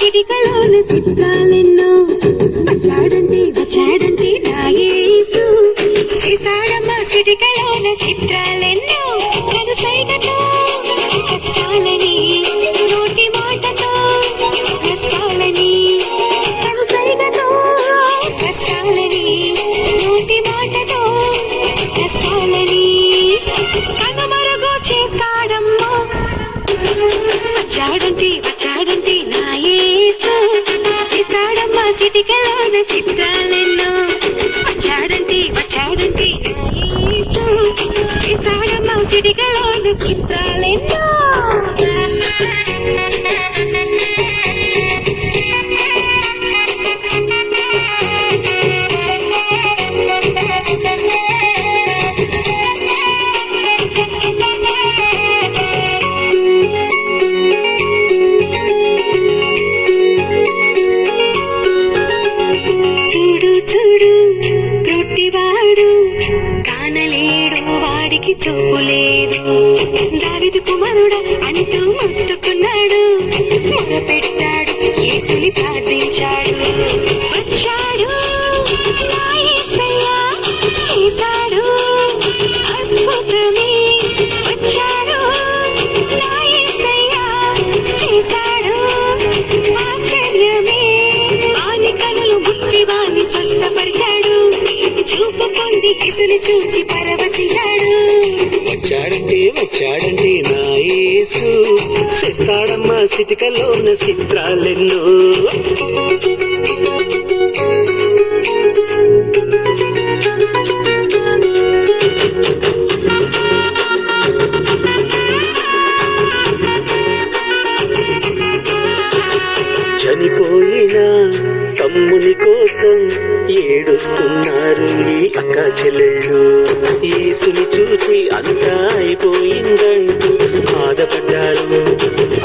సిరికలోన సిద్ధాలెన్నో వచ్చాడంటే నా యేసు సీతాడమ్మ సిరికలోన సిద్ధాలెన్నో కను సైగతో కష్టాలని నోటి మాటతో కష్టాలని కను సైగతో కష్టాలని నోటి మాటతో కష్టాలని కనుమరుగు చేస్తాడమ్మా వచ్చాడంటే నా యేసు సీతాడమ్మ సిటికలోన సిద్ధాలెన్నో వచ్చాడంటే నా యేసు సీతాడమ్మ సిటికలోన సిద్ధాలెన్నో వాడికి చూపు లేదు దావీదు కుమారుడా అంటూ మొత్తుకున్నాడు మొదపెట్టాడు యేసుని ప్రార్థించాడు వచ్చాడు నా యేసయ్య చేశాడు అద్భుతమే వచ్చాడు నా యేసయ్య చేశాడు ఆశ్చర్యమే వాని కనులు ముట్టి వాని స్వస్థపరిచాడు చూపు పొంది యేసుని చూచి పరవశించాడు వచ్చాడంటే నా యేసు చేస్తాడమ్మ సిటికలోన చిత్రాలెన్నో చనిపోయిన తమ్ముని కోసం ఏడుస్తున్నారు ఈ అక్క చెల్లెళ్ళు యేసుని చూసి అంతా అయిపోయిందంటూ బాధపడ్డారు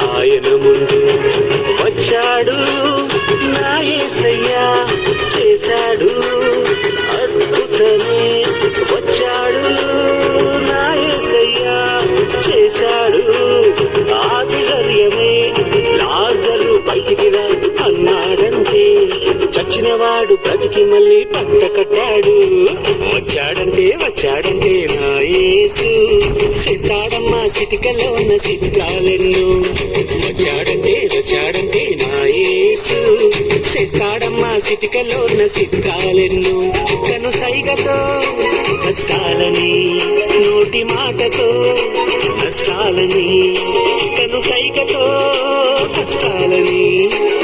ఆయన ముందు వచ్చాడు నా యేసయ్య చేశాడు అద్భుతమే వచ్చాడు నా యేసయ్య చేశాడు ఆశ్చర్యమే లాజరు బయటికి రా అన్నాడంటే చచ్చినవాడు బ్రతికి మళ్ళీ పట్ట కట్టాడు వచ్చాడంటే నా యేసు చేస్తాడమ్మ సిటికలోన చిత్రాలెన్నో వచ్చాడంటే నా యేసు చేస్తాడమ్మ సిటికలోన చిత్రాలెన్నో కను సైగతో కష్టాలని నోటి మాటతో కష్టాలని కను సైగతో కష్టాలని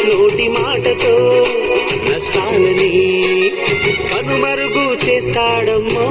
నోటి మాటతో నష్టాలని కనుమరుగు చేస్తాడమ్మో